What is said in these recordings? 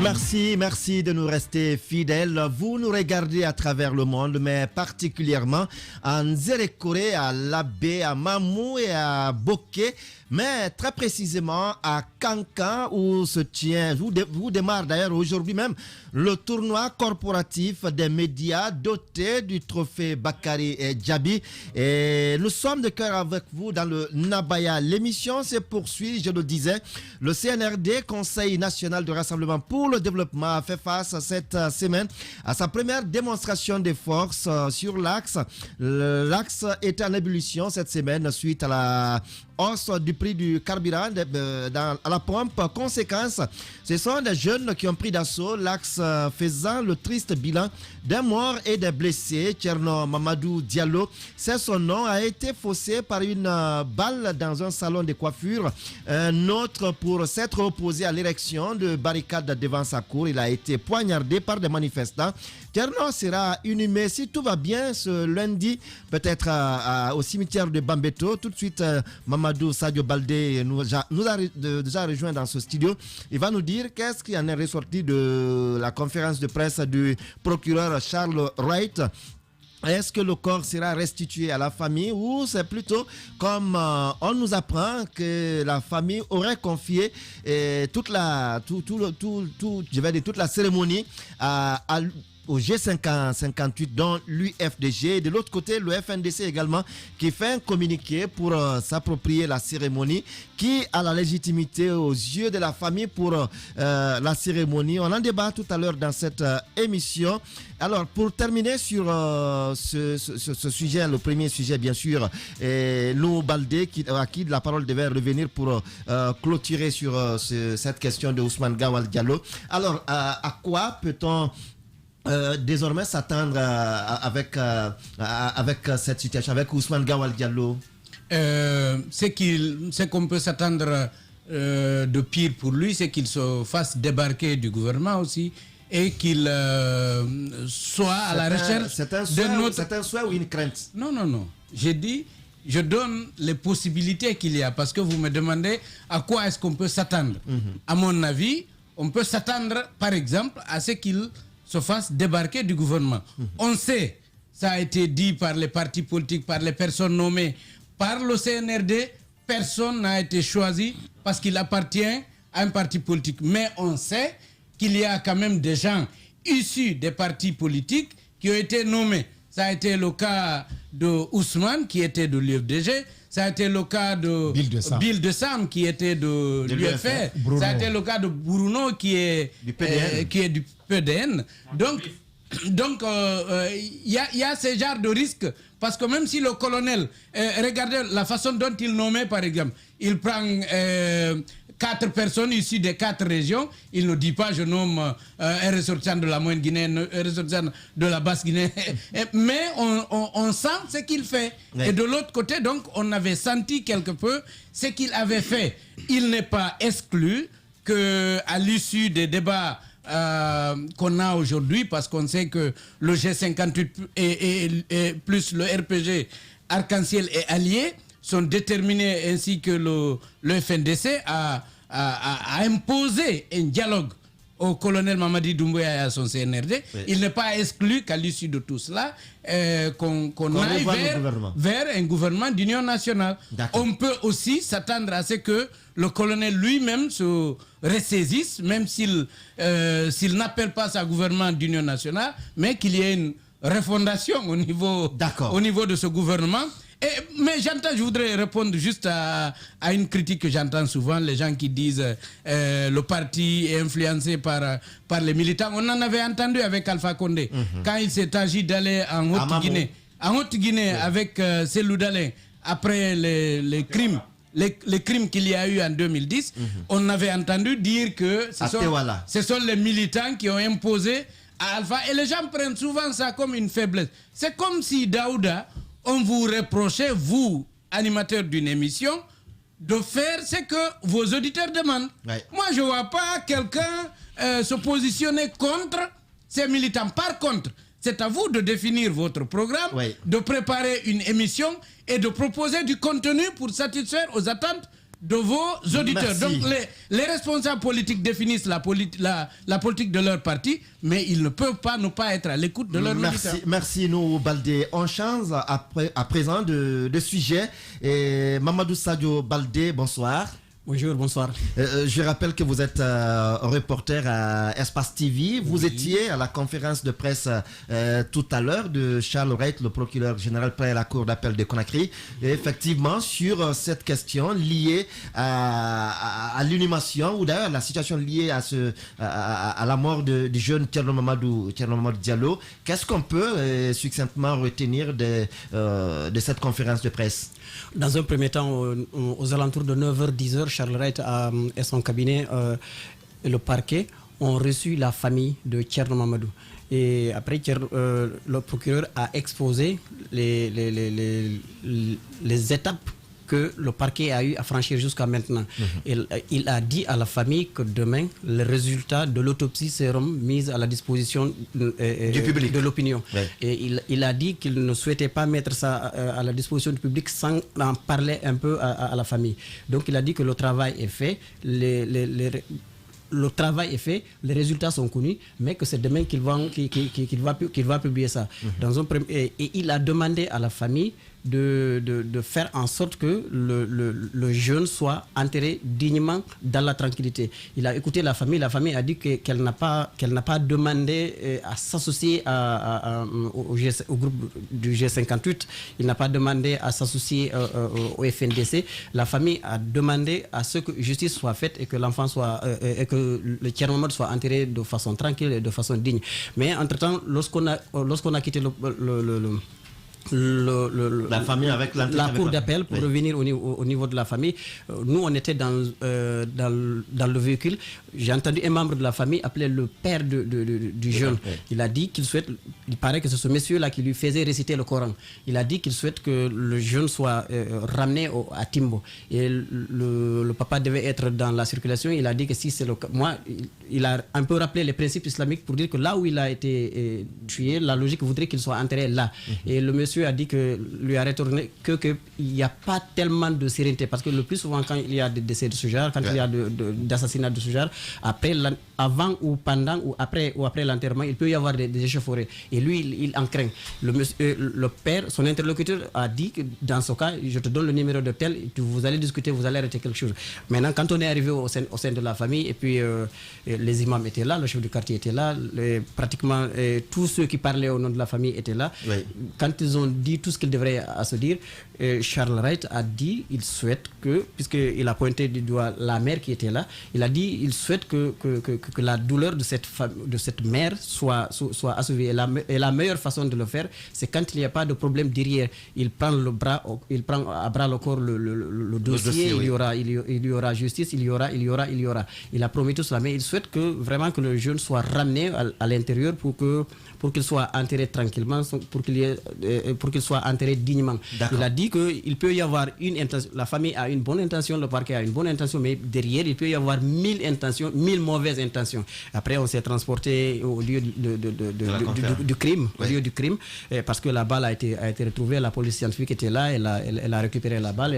Merci de nous rester fidèles. Vous nous regardez à travers le monde, mais particulièrement à Nzerekore, à Labé, à Mamou et à Boké, mais très précisément à Kankan où se tient, où démarre d'ailleurs aujourd'hui même le tournoi corporatif des médias doté du trophée Bakary et Djabi. Et nous sommes de cœur avec vous dans le Nabaya. L'émission se poursuit, je le disais. Le CNRD, Conseil national de rassemblement pour le développement, a fait face cette semaine à sa première démonstration des forces sur l'axe. L'axe est en ébullition cette semaine suite à la hausse du prix du carburant à la pompe. Conséquence, ce sont des jeunes qui ont pris d'assaut l'axe faisant le triste bilan d'un mort et des blessés. Tcherno Mamadou Diallo, c'est son nom, a été faussé par une balle dans un salon de coiffure. Un autre pour s'être opposé à l'érection de barricades devant sa cour. Il a été poignardé par des manifestants. Tcherno sera inhumé, si tout va bien, ce lundi, peut-être au cimetière de Bambeto. Tout de suite, Mamadou Sadio Baldé nous a déjà rejoint dans ce studio. Il va nous dire qu'est-ce qui en est ressorti de la conférence de presse du procureur Charles Wright. Est-ce que le corps sera restitué à la famille ou c'est plutôt comme on nous apprend que la famille aurait confié toute la cérémonie au G58 dont l'UFDG, de l'autre côté le FNDC également qui fait un communiqué pour s'approprier la cérémonie, qui a la légitimité aux yeux de la famille pour la cérémonie. On en débat tout à l'heure dans cette émission. Alors pour terminer sur ce sujet, le premier sujet bien sûr, Lou Baldé à qui la parole devait revenir pour clôturer sur cette question de Ousmane Gawal Diallo. Alors à quoi peut-on désormais s'attendre avec cette situation, avec Ousmane Gawal Diallo? Ce qu'on peut s'attendre de pire pour lui, c'est qu'il se fasse débarquer du gouvernement aussi et qu'il soit à la recherche de notre... C'est un souhait ou une crainte? Non. J'ai dit, je donne les possibilités qu'il y a, parce que vous me demandez à quoi est-ce qu'on peut s'attendre. À mon avis, on peut s'attendre par exemple à ce qu'il se fasse débarquer du gouvernement. On sait, ça a été dit par les partis politiques, par les personnes nommées, par le CNRD, personne n'a été choisi parce qu'il appartient à un parti politique. Mais on sait qu'il y a quand même des gens issus des partis politiques qui ont été nommés. Ça a été le cas de Ousmane qui était de l'UFDG, ça a été le cas de Bill de Sam qui était de l'UFR, ça a été le cas de Bruno qui est du PDN. Donc il y a ce genre de risque, parce que même si le colonel, regardez la façon dont il nommait par exemple, il prend 4 personnes issues des 4 régions, il ne dit pas je nomme un ressortissant de la Moyenne Guinée, un ressortissant de la Basse Guinée, mais on sent ce qu'il fait. Et de l'autre côté, donc, on avait senti quelque peu ce qu'il avait fait. Il n'est pas exclu qu'à l'issue des débats qu'on a aujourd'hui, parce qu'on sait que le G58 et plus le RPG Arc-en-Ciel et Alliés sont déterminés, ainsi que le FNDC à imposer un dialogue au colonel Mamadi Doumbouya et à son CNRD. Oui. Il n'est pas exclu qu'à l'issue de tout cela, qu'on aille vers un gouvernement d'union nationale. On peut aussi s'attendre à ce que le colonel lui-même se ressaisisse, même s'il n'appelle pas ça gouvernement d'union nationale, mais qu'il y ait une refondation au niveau de ce gouvernement. Mais je voudrais répondre juste à une critique que j'entends souvent, les gens qui disent le parti est influencé par les militants. On en avait entendu avec Alpha Condé, quand il s'est agi d'aller en Haute-Guinée. En Haute-Guinée, avec Cellou Dalein, après les crimes qu'il y a eu en 2010, on avait entendu dire que ce sont les militants qui ont imposé à Alpha. Et les gens prennent souvent ça comme une faiblesse. C'est comme si Daouda, on vous reprochait, vous, animateurs d'une émission, de faire ce que vos auditeurs demandent. Ouais. Moi, je ne vois pas quelqu'un se positionner contre ces militants. Par contre, c'est à vous de définir votre programme, de préparer une émission et de proposer du contenu pour satisfaire aux attentes de vos auditeurs. Merci. Donc les responsables politiques définissent la politique de leur parti, mais ils ne peuvent pas ne pas être à l'écoute de leurs militants. Merci nous Baldé. On change à présent de sujet. Et Mamadou Sadio Baldé, bonsoir. Bonjour, bonsoir. Je rappelle que vous êtes reporter à Espace TV. Vous étiez à la conférence de presse tout à l'heure de Charles Wright, le procureur général près la cour d'appel de Conakry. Et effectivement, sur cette question liée à l'inhumation ou d'ailleurs la situation liée à la mort du jeune Thierno Mamadou Diallo, qu'est-ce qu'on peut succinctement retenir de cette conférence de presse? Dans un premier temps, aux alentours de 9h, 10h, Charles Wright et son cabinet et le parquet ont reçu la famille de Thierno Mamadou. Et après, le procureur a exposé les étapes que le parquet a eu à franchir jusqu'à maintenant. Il a dit à la famille que demain, les résultats de l'autopsie seront mis à la disposition du public, de l'opinion. Ouais. Et il a dit qu'il ne souhaitait pas mettre ça à la disposition du public sans en parler un peu à la famille. Donc il a dit que le travail est fait, le travail est fait, les résultats sont connus, mais que c'est demain qu'il va publier ça. Et il a demandé à la famille de faire en sorte que le jeune soit enterré dignement dans la tranquillité. Il a écouté la famille a dit qu'elle n'a pas demandé à s'associer au groupe du G58, il n'a pas demandé à s'associer au FNDC. La famille a demandé à ce que justice soit faite et que l'enfant soit et que le Thierno Mamadou soit enterré de façon tranquille et de façon digne. Mais entre-temps, lorsqu'on a quitté la famille avec la cour d'appel pour revenir au niveau de la famille, nous on était dans le véhicule. J'ai entendu un membre de la famille appeler le père du jeune. Il a dit qu'il souhaite, il paraît que c'est ce monsieur là qui lui faisait réciter le Coran. Il a dit qu'il souhaite que le jeune soit ramené à Timbo, et le papa devait être dans la circulation. Il a dit que si c'est le cas, il a un peu rappelé les principes islamiques pour dire que là où il a été tué, la logique voudrait qu'il soit enterré là. Et le monsieur a dit que lui a retourné qu'il n'y a pas tellement de sérénité, parce que le plus souvent quand il y a des décès de ce genre, quand il y a d'assassinats de ce genre, avant ou pendant ou après l'enterrement, il peut y avoir des échauffourées, et lui il en craint. Le père, son interlocuteur a dit que dans ce cas, je te donne le numéro de tel, vous allez discuter, vous allez arrêter quelque chose. Maintenant, quand on est arrivé au sein de la famille, et puis les imams étaient là, le chef du quartier était là, pratiquement tous ceux qui parlaient au nom de la famille étaient là. Quand ils ont dit tout ce qu'il devrait à se dire, Charles Wright a dit, il souhaite que, puisqu'il a pointé du doigt la mère qui était là, il a dit, il souhaite que la douleur de cette mère soit assouvie. Et la meilleure façon de le faire, c'est quand il n'y a pas de problème derrière. Il prend à bras le corps le dossier, il y aura justice, il y aura. Il a promis tout cela, mais il souhaite vraiment que le jeune soit ramené à l'intérieur pour qu'il soit enterré tranquillement, pour qu'il soit enterré dignement. Il a dit qu'il peut y avoir une intention, la famille a une bonne intention, le parquet a une bonne intention, mais derrière, il peut y avoir 1000 intentions, 1000 mauvaises intentions. Après, on s'est transporté au lieu du crime, parce que la balle a été retrouvée, la police scientifique était là, elle a récupéré la balle,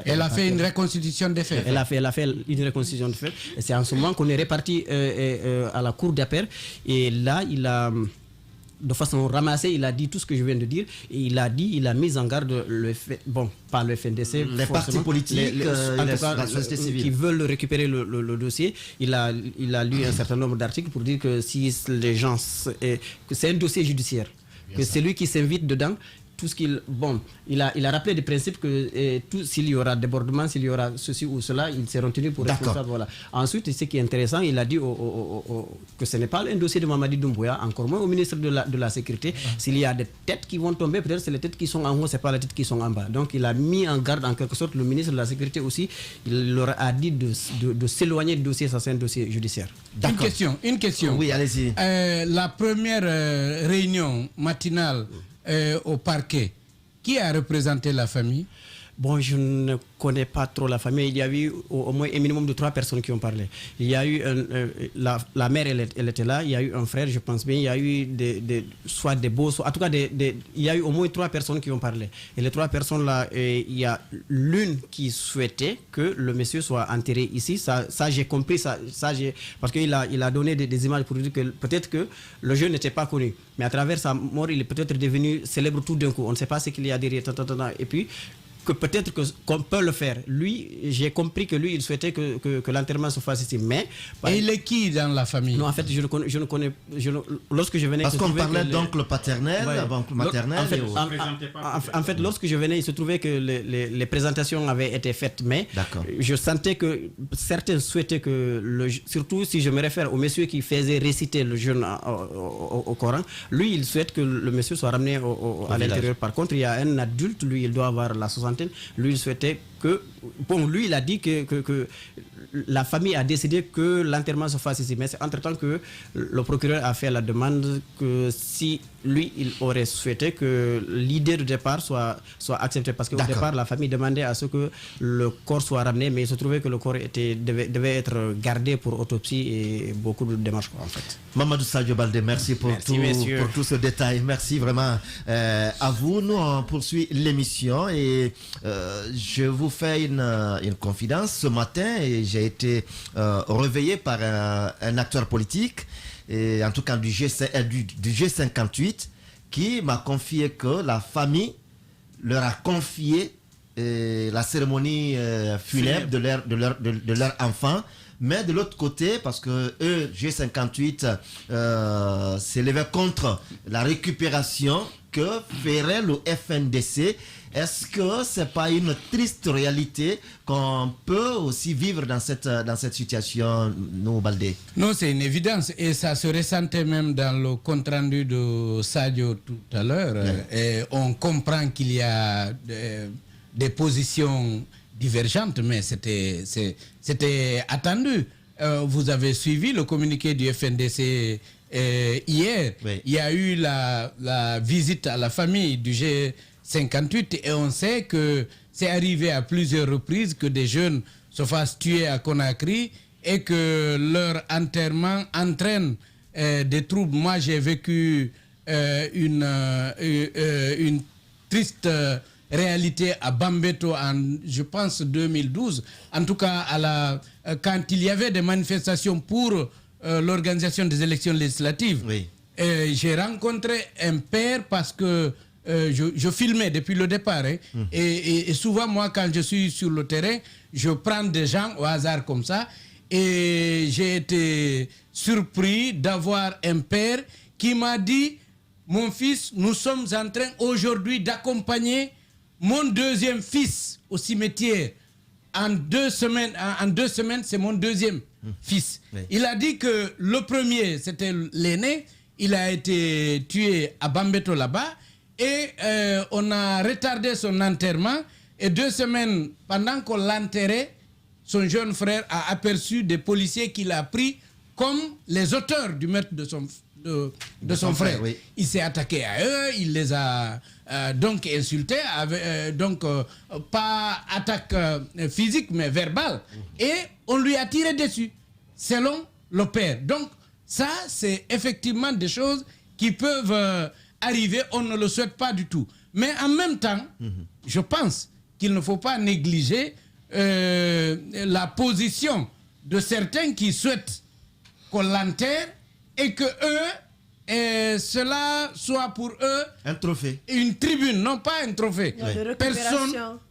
elle a fait une reconstitution des faits. Elle a fait une reconstitution des faits, et c'est en ce moment qu'on est réparti à la cour d'appel, et là, il a, de façon ramassée, il a dit tout ce que je viens de dire, et il a mis en garde pas le FNDC, les partis politiques, la société civile qui veulent récupérer le dossier. Il a lu un certain nombre d'articles pour dire que si les gens, que c'est un dossier judiciaire, que c'est lui qui s'invite dedans. Tout ce il a rappelé des principes que s'il y aura débordement, s'il y aura ceci ou cela, ils seront tenus pour responsables. Voilà. Ensuite, ce qui est intéressant, il a dit que ce n'est pas un dossier de Mamadi Doumbouya, encore moins au ministre de la Sécurité. S'il y a des têtes qui vont tomber, peut-être c'est les têtes qui sont en haut, c'est pas les têtes qui sont en bas. Donc il a mis en garde en quelque sorte le ministre de la Sécurité aussi. Il leur a dit de s'éloigner du dossier, ça c'est un dossier judiciaire. Une question. Oui, allez-y. La première réunion matinale au parquet, qui a représenté la famille? Bon, je ne connais pas trop la famille. Il y a eu au moins un minimum de 3 personnes qui ont parlé. Il y a eu la mère, elle était là. Il y a eu un frère, je pense bien. Il y a eu soit des beaux, soit, en tout cas, il y a eu au moins 3 personnes qui ont parlé. Et les 3 personnes-là, il y a l'une qui souhaitait que le monsieur soit enterré ici. Ça j'ai compris. Parce qu'il a donné des images pour dire que peut-être que le jeune n'était pas connu. Mais à travers sa mort, il est peut-être devenu célèbre tout d'un coup. On ne sait pas ce qu'il y a derrière. Et puis, que peut-être qu'on peut le faire. Lui, j'ai compris que lui, il souhaitait que l'enterrement se fasse ici. Mais, et il est qui dans la famille? Non, en fait, je ne connais lorsque je venais... Parce qu'on parlait d'oncle paternel, oncle maternel... En fait, lorsque je venais, il se trouvait que les présentations avaient été faites. Mais je sentais que certains souhaitaient que... surtout si je me réfère au monsieur qui faisait réciter le jeûne au Coran, lui, il souhaite que le monsieur soit ramené à l'intérieur. Par contre, il y a un adulte, lui, il doit avoir la 60. Lui, il souhaitait que... Bon, lui, il a dit que la famille a décidé que l'enterrement se fasse ici. Mais c'est entre-temps que le procureur a fait la demande que si lui, il aurait souhaité que l'idée de départ soit acceptée. Parce qu'au départ, la famille demandait à ce que le corps soit ramené, mais il se trouvait que le corps devait être gardé pour autopsie et beaucoup de démarches, en fait. Mamadou Sadio Baldé, merci pour tout ce détail. Merci vraiment à vous. Nous, on poursuit l'émission et je vous fais une confidence. Ce matin, et j'ai été réveillé par un acteur politique, et en tout cas du G58, qui m'a confié que la famille leur a confié la cérémonie funèbre de leur enfant. Mais de l'autre côté, parce que eux, G58, s'élevaient contre la récupération que ferait le FNDC. Est-ce que ce n'est pas une triste réalité qu'on peut aussi vivre dans cette situation, nous, Baldé? Non, c'est une évidence. Et ça se ressentait même dans le compte-rendu de Sadio tout à l'heure. Et on comprend qu'il y a des positions divergentes, mais c'était attendu. Vous avez suivi le communiqué du FNDC hier. Oui. Il y a eu la visite à la famille du G58 et on sait que c'est arrivé à plusieurs reprises que des jeunes se fassent tuer à Conakry et que leur enterrement entraîne des troubles. Moi, j'ai vécu une triste réalité à Bambeto en, je pense, 2012. En tout cas, quand il y avait des manifestations pour l'organisation des élections législatives, oui. J'ai rencontré un père parce que je filmais depuis le départ. Et souvent, moi, quand je suis sur le terrain, je prends des gens au hasard comme ça. Et j'ai été surpris d'avoir un père qui m'a dit: mon fils, nous sommes en train aujourd'hui d'accompagner mon deuxième fils au cimetière. En 2 semaines, c'est mon deuxième fils. Oui. Il a dit que le premier, c'était l'aîné. Il a été tué à Bambeto là-bas. Et on a retardé son enterrement. Et 2 semaines, pendant qu'on l'enterrait, son jeune frère a aperçu des policiers qu'il a pris comme les auteurs du meurtre de son frère. Oui. Il s'est attaqué à eux, il les a donc insultés, donc pas attaque physique mais verbale, et on lui a tiré dessus, selon le père. Donc ça, c'est effectivement des choses qui peuvent arriver, on ne le souhaite pas du tout. Mais en même temps, je pense qu'il ne faut pas négliger la position de certains qui souhaitent qu'on l'enterre et que eux, cela soit pour eux un trophée, une tribune, non pas un trophée. Oui.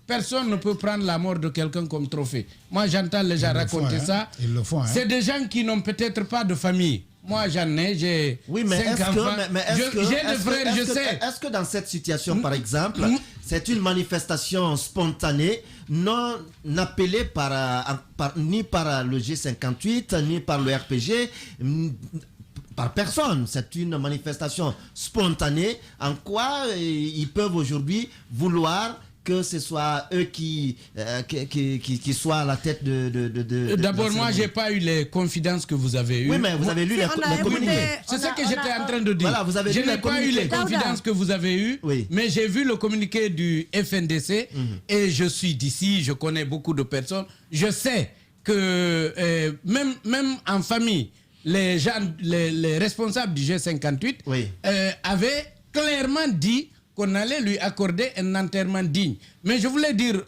Personne ne peut prendre la mort de quelqu'un comme trophée. Moi, j'entends les gens raconter ça. Ils le font. C'est des gens qui n'ont peut-être pas de famille. Moi, j'en ai, j'ai 5 enfants. J'ai des frères, je sais. Est-ce que dans cette situation, par exemple, c'est une manifestation spontanée, non appelée ni par le G58, ni par le RPG, par personne? C'est une manifestation spontanée. En quoi ils peuvent aujourd'hui vouloir que ce soit eux qui soient à la tête de D'abord, moi, j'ai pas eu les confidences que vous avez eues. Oui, mais vous avez lu les communiqués. C'est ça que j'étais en train de dire. Voilà, vous avez je lu n'ai les pas eu les communiqués. confidences que vous avez eues, mais j'ai vu le communiqué du FNDC et je suis d'ici, je connais beaucoup de personnes. Je sais que même en famille, les responsables du G58 avaient clairement dit qu'on allait lui accorder un enterrement digne. Mais je voulais dire,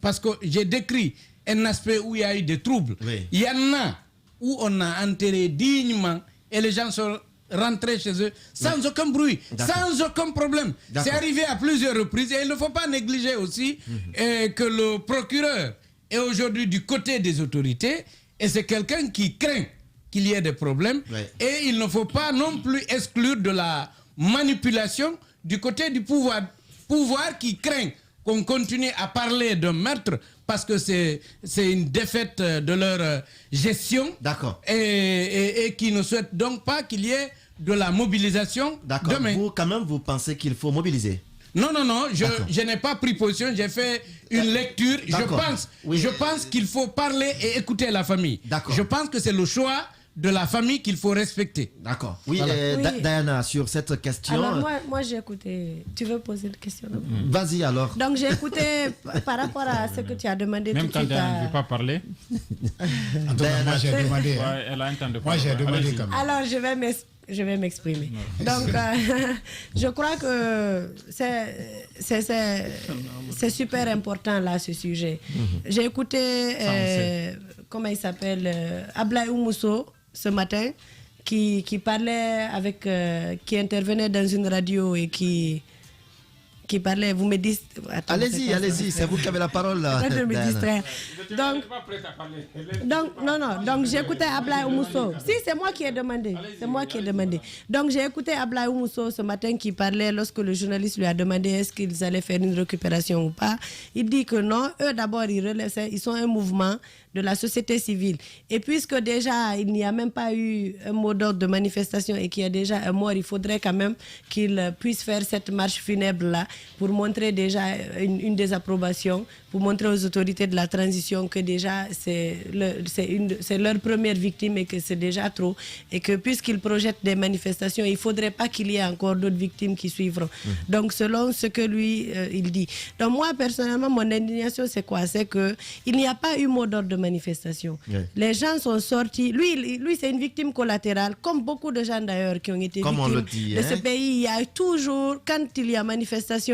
parce que j'ai décrit un aspect où il y a eu des troubles. Il y en a où on a enterré dignement et les gens sont rentrés chez eux sans aucun bruit, sans aucun problème. C'est arrivé à plusieurs reprises et il ne faut pas négliger aussi que le procureur est aujourd'hui du côté des autorités et c'est quelqu'un qui craint qu'il y ait des problèmes et il ne faut pas non plus exclure de la manipulation du côté du pouvoir qui craint qu'on continue à parler d'un meurtre parce que c'est une défaite de leur gestion et qui ne souhaite donc pas qu'il y ait de la mobilisation demain. Vous, quand même, vous pensez qu'il faut mobiliser? Non, je n'ai pas pris position, j'ai fait une lecture. Je pense qu'il faut parler et écouter la famille. Je pense que c'est le choix de la famille qu'il faut respecter. D'accord. Oui, Diana, sur cette question... Alors moi j'ai écouté... Tu veux poser une question? Vas-y alors. Donc j'ai écouté par rapport à ce que tu as demandé. Même quand Diana ne veut pas parler. Moi j'ai demandé. Elle a entendu. Moi j'ai demandé quand même. Alors je vais m'exprimer. Donc, je crois que c'est super important là ce sujet. J'ai écouté, comment il s'appelle, Ablaye Oumousso ce matin, qui parlait qui intervenait dans une radio et qui parlait. Vous me dites. Allez-y, c'est vous qui avez la parole là. Je me distraire. Donc j'ai écouté Ablaye Oumousso. Si, c'est moi qui ai demandé. Donc j'ai écouté Ablaye Oumousso ce matin qui parlait lorsque le journaliste lui a demandé est-ce qu'ils allaient faire une récupération ou pas. Il dit que non. Eux d'abord ils sont un mouvement de la société civile. Et puisque déjà il n'y a même pas eu un mot d'ordre de manifestation et qu'il y a déjà un mort, il faudrait quand même qu'ils puissent faire cette marche funèbre là pour montrer déjà une désapprobation, pour montrer aux autorités de la transition que déjà c'est leur première victime et que c'est déjà trop, et que puisqu'ils projettent des manifestations, il ne faudrait pas qu'il y ait encore d'autres victimes qui suivront. Donc selon ce que lui il dit. Donc moi personnellement mon indignation c'est quoi? C'est qu'il n'y a pas eu mot d'ordre de manifestation. Les gens sont sortis. Lui c'est une victime collatérale, comme beaucoup de gens d'ailleurs qui ont été victimes de ce pays. Il y a toujours, quand il y a manifestation,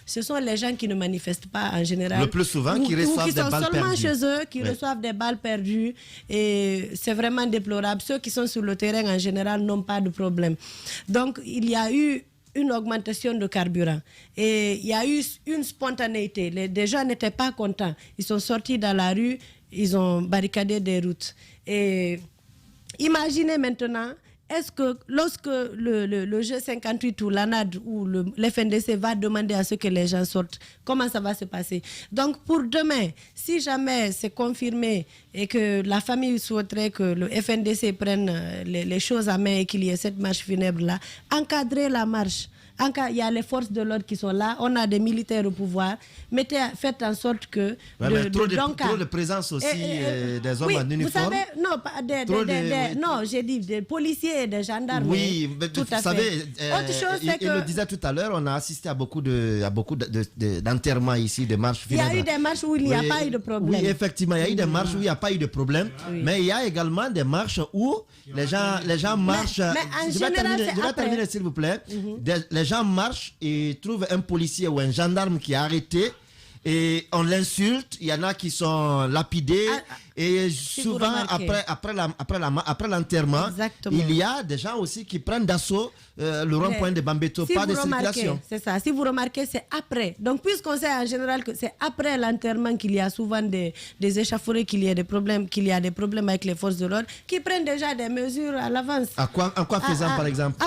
ce sont les gens qui ne manifestent pas en général. Le plus souvent qui reçoivent des balles perdues. Qui sont seulement chez eux, qui reçoivent des balles perdues. Et c'est vraiment déplorable. Ceux qui sont sur le terrain en général n'ont pas de problème. Donc il y a eu une augmentation de carburant. Et il y a eu une spontanéité. Les gens n'étaient pas contents. Ils sont sortis dans la rue, ils ont barricadé des routes. Et imaginez maintenant, est-ce que lorsque le G58 ou l'ANAD ou l'FNDC va demander à ce que les gens sortent, comment ça va se passer? Donc pour demain, si jamais c'est confirmé et que la famille souhaiterait que le FNDC prenne les choses à main et qu'il y ait cette marche funèbre-là, encadrer la marche. Il y a les forces de l'ordre qui sont là, on a des militaires au pouvoir, faites en sorte que... trop de présence aussi des hommes en uniforme. Vous savez, non, j'ai dit des policiers et des gendarmes. Oui, tout à fait. Autre chose, c'est que... Il le disait tout à l'heure, on a assisté à beaucoup d'enterrements ici, de marches funèbres. Il y a eu des marches où il n'y a pas eu de problème. Oui, effectivement, il y a eu des marches où il n'y a pas eu de problème, mais il y a également des marches où les gens marchent... Mais en général, je vais terminer, s'il vous plaît. Les gens marchent et trouvent un policier ou un gendarme qui est arrêté et on l'insulte. Il y en a qui sont lapidés et souvent après l'enterrement, il y a des gens aussi qui prennent d'assaut le rond-point de Bambeto, pas de circulation. C'est ça. Si vous remarquez, c'est après. Donc puisqu'on sait en général que c'est après l'enterrement qu'il y a souvent des échauffourées, qu'il y a des problèmes avec les forces de l'ordre, qui prennent déjà des mesures à l'avance. En quoi faisant par exemple?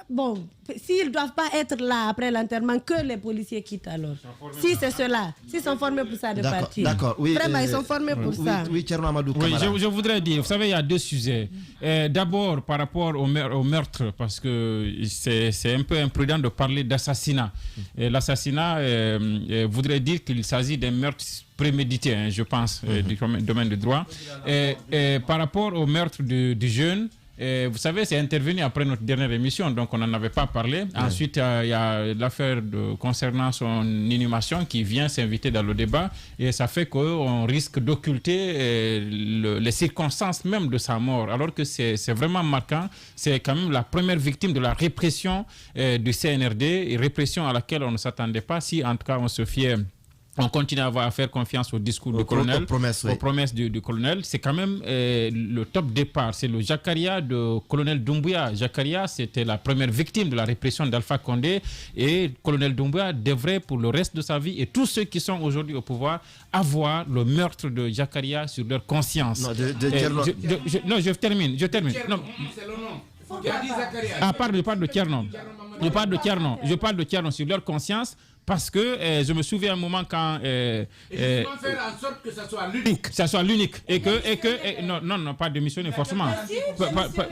Bon, s'ils ne doivent pas être là après l'enterrement, que les policiers quittent alors. Si c'est cela, s'ils sont formés pour ça de partir. D'accord, oui. Vraiment, ils sont formés pour ça. Oui, Tcherno Amadou Camara. Oui, je voudrais dire, vous savez, il y a deux sujets. D'abord, par rapport au meurtre, parce que c'est un peu imprudent de parler d'assassinat. L'assassinat voudrait dire qu'il s'agit d'un meurtre prémédité, hein, je pense, du domaine du droit. Par rapport au meurtre du jeune, vous savez, c'est intervenu après notre dernière émission, donc on n'en avait pas parlé. Ensuite, il y a l'affaire concernant son inhumation qui vient s'inviter dans le débat, et ça fait qu'on risque d'occulter les circonstances même de sa mort, alors que c'est vraiment marquant. C'est quand même la première victime de la répression du CNRD, une répression à laquelle on ne s'attendait pas, si en tout cas on se fiait. On continue à faire confiance au discours du colonel, aux promesses du colonel. C'est quand même le top départ. C'est le Jakaria de colonel Doumbouya. Jakaria, c'était la première victime de la répression d'Alpha Condé. Et colonel Doumbouya devrait, pour le reste de sa vie, et tous ceux qui sont aujourd'hui au pouvoir, avoir le meurtre de Jakaria sur leur conscience. Non, je termine. Non. C'est le nom. Ah, pardon, je parle de Tcherno. Je parle de Tcherno sur leur conscience. Parce que je me souviens un moment quand faire en sorte que ça soit l'unique. Ça soit l'unique non, pas démissionner forcément.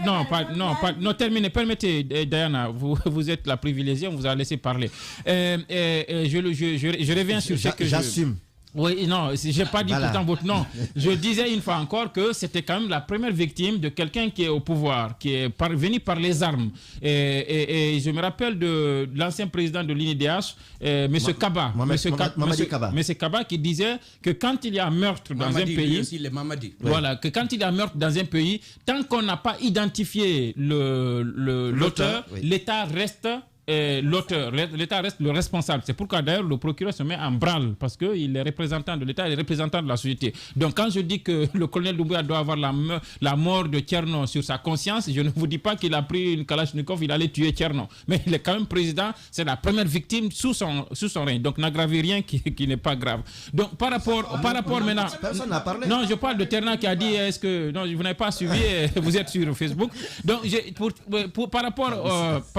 Non, terminez. Permettez, Diana, vous êtes la privilégiée, on vous a laissé parler. Je reviens sur ce que j'assume. Oui, non, j'ai pas dit pourtant votre nom. Je disais une fois encore que c'était quand même la première victime de quelqu'un qui est au pouvoir, qui est venu par les armes. Et je me rappelle de l'ancien président de l'INDH, M. Kaba. M. Kaba qui disait que quand il y a meurtre dans un pays... Voilà, que quand il y a meurtre dans un pays, tant qu'on n'a pas identifié l'auteur, l'État reste... l'État reste le responsable. C'est pourquoi d'ailleurs le procureur se met en branle, parce qu'il est représentant de l'État et représentant de la société. Donc quand je dis que le colonel Doumbouya doit avoir la mort de Tcherno sur sa conscience, je ne vous dis pas qu'il a pris une Kalachnikov, il allait tuer Tcherno. Mais il est quand même président, c'est la première victime sous son règne. Donc n'aggravez rien qui n'est pas grave. Donc par rapport maintenant... Personne n'a parlé. Non, je parle de Tcherno qui a dit, non, vous n'avez pas suivi, vous êtes sur Facebook. Donc par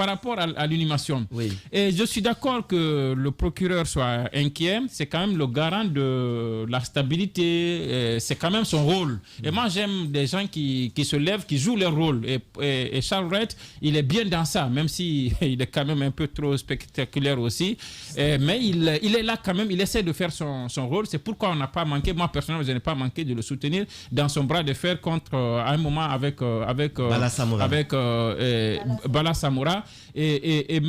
rapport à l'animation. Oui. Et je suis d'accord que le procureur soit inquiet, c'est quand même le garant de la stabilité, c'est quand même son rôle. Et moi j'aime des gens qui se lèvent, qui jouent leur rôle. Et Charles Rett, il est bien dans ça, même si il est quand même un peu trop spectaculaire aussi. Mais il est là quand même, il essaie de faire son rôle. C'est pourquoi on n'a pas manqué, moi personnellement je n'ai pas manqué de le soutenir dans son bras de fer contre, à un moment avec Bala Samoura.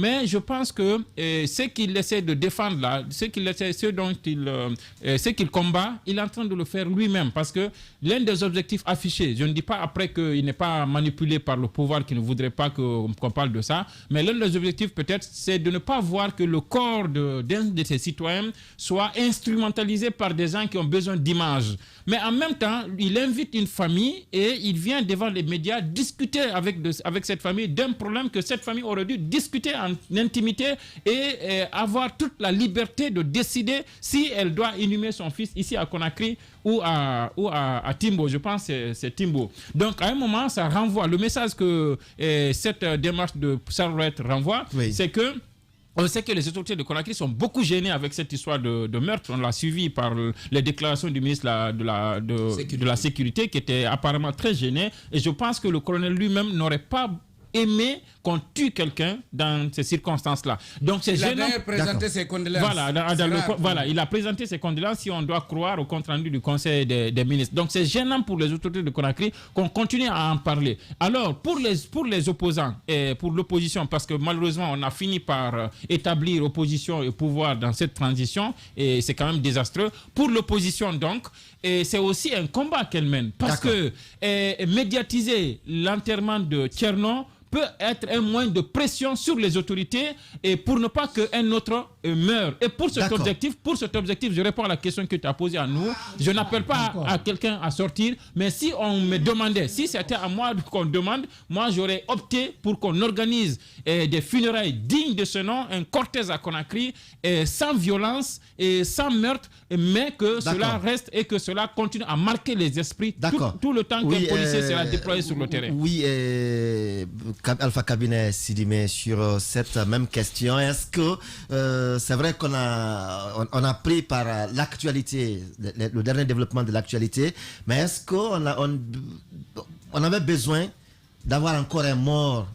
Mais je pense que ce qu'il essaie de défendre là, ce qu'il combat, il est en train de le faire lui-même, parce que l'un des objectifs affichés, je ne dis pas après qu'il n'est pas manipulé par le pouvoir qui ne voudrait pas qu'on parle de ça, mais l'un des objectifs peut-être c'est de ne pas voir que le corps d'un de ses citoyens soit instrumentalisé par des gens qui ont besoin d'images. Mais en même temps, il invite une famille et il vient devant les médias discuter avec cette famille d'un problème que cette famille aurait dû discuter en intimité et avoir toute la liberté de décider si elle doit inhumer son fils ici à Conakry ou à Timbo. Je pense que c'est Timbo. Donc à un moment, ça renvoie. Le message que cette démarche de Sarret renvoie, c'est que on sait que les autorités de Conakry sont beaucoup gênées avec cette histoire de meurtre. On l'a suivi par les déclarations du ministre de la Sécurité qui était apparemment très gêné. Et je pense que le colonel lui-même n'aurait pas aimé qu'on tue quelqu'un dans ces circonstances-là. Donc c'est gênant. Il a présenté ses condoléances. Voilà, il a présenté ses condoléances si on doit croire au compte-rendu du Conseil des ministres. Donc c'est gênant pour les autorités de Conakry qu'on continue à en parler. Alors pour les opposants et pour l'opposition, parce que malheureusement on a fini par établir opposition et pouvoir dans cette transition et c'est quand même désastreux. Pour l'opposition donc, et c'est aussi un combat qu'elle mène, parce que médiatiser l'enterrement de Tcherno peut être un moyen de pression sur les autorités et pour ne pas qu'un autre meure. Et pour cet objectif, je réponds à la question que tu as posée à nous. Je n'appelle pas à quelqu'un à sortir, mais si on me demandait, si c'était à moi qu'on demande, moi j'aurais opté pour qu'on organise des funérailles dignes de ce nom, un cortège à Conakry, sans violence et sans meurtre, mais que cela reste et que cela continue à marquer les esprits tout le temps qu'un policier sera déployé sur le terrain. Oui, Alpha Cabinet Sidimé, sur cette même question. Est-ce que c'est vrai qu'on a pris par l'actualité, le dernier développement de l'actualité, mais est-ce qu'on on avait besoin d'avoir encore un mort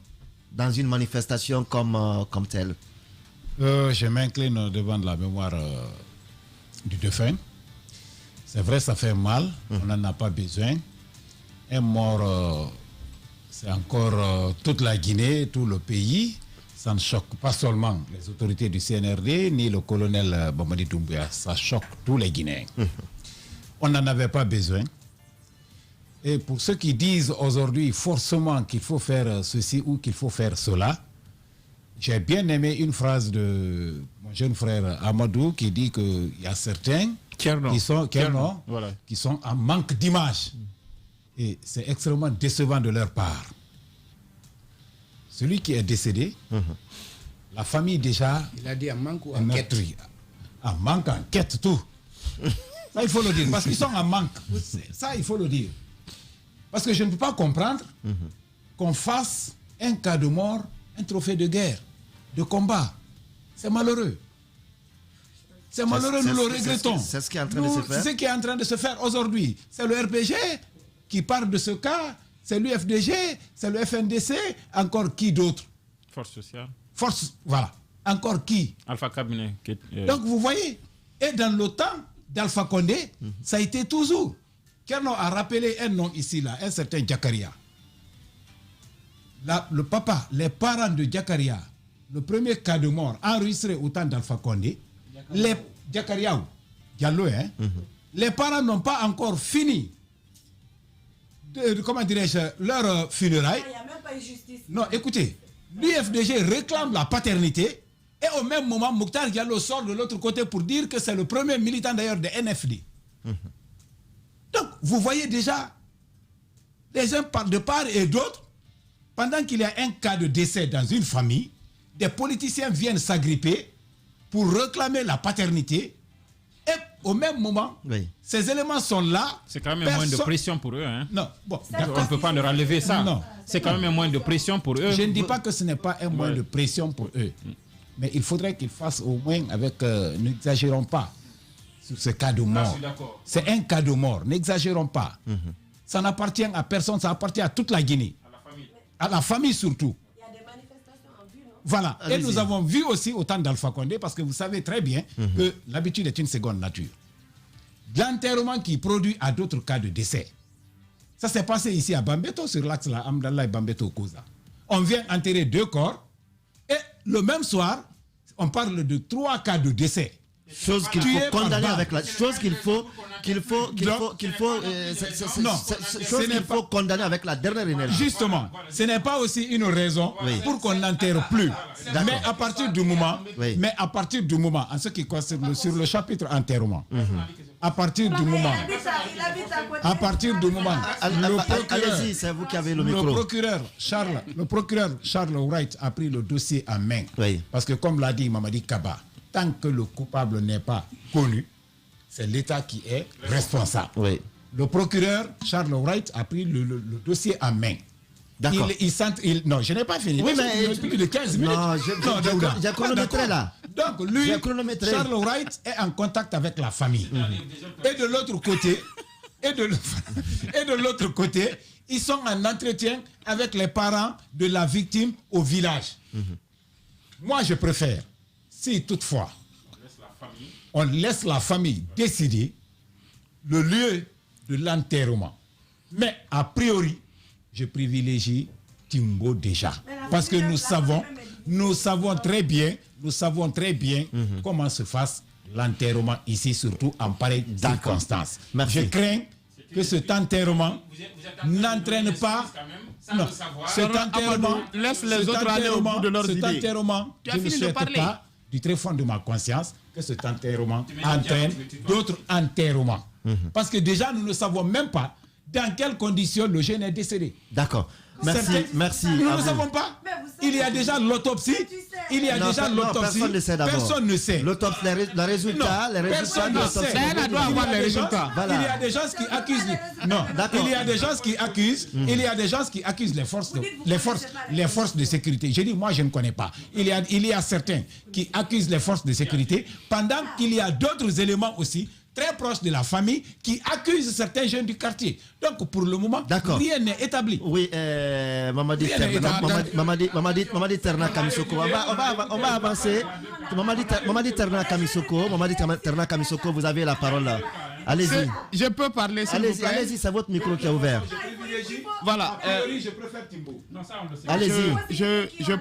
dans une manifestation comme telle? Je m'incline devant la mémoire du défunt. C'est vrai, ça fait mal, on n'en a pas besoin. Un mort, c'est encore toute la Guinée, tout le pays. Ça ne choque pas seulement les autorités du CNRD ni le colonel Mamadi Doumbouya, ça choque tous les Guinéens. On n'en avait pas besoin. Et pour ceux qui disent aujourd'hui forcément qu'il faut faire ceci ou qu'il faut faire cela, j'ai bien aimé une phrase de mon jeune frère Amadou qui dit qu'il y a certains qui sont en manque d'image. Et c'est extrêmement décevant de leur part. Celui qui est décédé, la famille déjà... Il a dit en manque ou en quête? En manque, en quête, tout. Ça, il faut le dire, parce qu'ils sont en manque. Ça, il faut le dire. Parce que je ne peux pas comprendre qu'on fasse un cas de mort un trophée de guerre, de combat. C'est malheureux. C'est malheureux, nous le regrettons. C'est ce qui est en train de se faire. C'est ce qui est en train de se faire aujourd'hui. C'est le RPG qui parle de ce cas, c'est l'UFDG, c'est le FNDC, encore qui d'autre? Force sociale. Force, voilà. Encore qui? Alpha Cabinet. Donc vous voyez, et dans le temps d'Alpha Condé, ça a été toujours. Kerno a rappelé un nom ici, là, un certain Jakaria. Le papa, les parents de Jakaria, le premier cas de mort enregistré au temps d'Alpha Condé, les Jakaria, Diallo, hein, les parents n'ont pas encore fini comment dirais-je, leur funérailles. Il n'y a même pas eu justice. Non, écoutez, l'UFDG réclame la paternité et au même moment, Mokhtar Diallo sort de l'autre côté pour dire que c'est le premier militant d'ailleurs de NFD. Donc, vous voyez déjà, les uns de part et d'autre, pendant qu'il y a un cas de décès dans une famille, des politiciens viennent s'agripper pour réclamer la paternité. Et au même moment, ces éléments sont là. C'est quand même un moyen de pression pour eux. Hein. Non, bon, on ne peut pas leur enlever ça. Non. C'est quand même un moyen de pression pour eux. Je ne dis pas que ce n'est pas un moyen de pression pour eux. Mais il faudrait qu'ils fassent au moins avec... n'exagérons pas sur ce cas de mort. C'est un cas de mort. N'exagérons pas. Ça n'appartient à personne, ça appartient à toute la Guinée. À la famille. À la famille surtout. Il y a des manifestations en vue, non? Voilà. Et nous avons vu aussi au temps d'Alpha Condé, parce que vous savez très bien que l'habitude est une seconde nature. L'enterrement qui produit à d'autres cas de décès. Ça s'est passé ici à Bambeto, sur l'axe là, Amdallah et Bambeto-Koza. On vient enterrer 2 corps et le même soir, on parle de 3 cas de décès. Chose qu'il faut condamner avec la chose qu'il faut condamner avec la dernière énergie. Justement, ce n'est pas aussi une raison pour qu'on n'enterre plus. Mais à partir du moment, en ce qui concerne sur le chapitre enterrement, à partir du moment, allez-y, c'est vous qui avez le micro. Le procureur Charles Wright a pris le dossier en main. Parce que comme l'a dit Mamadi Kaba, tant que le coupable n'est pas connu, c'est l'État qui est responsable. Le procureur Charles Wright a pris le dossier en main. D'accord. Non, je n'ai pas fini. Oui, mais plus de 15 minutes. Non, j'ai chronométré là. Donc, lui, Charles Wright est en contact avec la famille. Et de l'autre côté, ils sont en entretien avec les parents de la victime au village. Moi, je préfère, si toutefois, on laisse la famille décider le lieu de l'enterrement. Mais a priori, je privilégie Timbo déjà. Parce que nous savons très bien comment se fasse l'enterrement ici, surtout en pareille circonstance. Je crains que cet enterrement n'entraîne pas... Non, cet enterrement... Laisse les autres aller au bout de leurs idées. Cet enterrement, je ne souhaite pas, du très fond de ma conscience, que cet enterrement entraîne d'autres enterrements. Parce que déjà, nous ne savons même pas dans quelles conditions le jeune est décédé. D'accord. Merci. Nous ne savons pas. Il y a déjà l'autopsie. Il y a déjà l'autopsie. Personne ne sait d'abord. Personne ne sait. Le résultat de l'autopsie. Elle doit avoir les résultats. Il y a des gens qui accusent. Non, il y a des gens qui accusent. Il y a des gens qui accusent les forces de sécurité. Je dis, moi, je ne connais pas. Il y a certains qui accusent les forces de sécurité, pendant qu'il y a d'autres éléments aussi très proches de la famille qui accusent certains jeunes du quartier. Donc, pour le moment, rien n'est établi. Oui, Mamadi Terna Kamisoko. On va avancer. Mamadi Terna Kamisoko, vous avez la parole. Allez-y. Je peux parler, s'il vous plaît. Allez-y, c'est votre micro qui est ouvert. Voilà. Je préfère Timbo. Allez-y. Je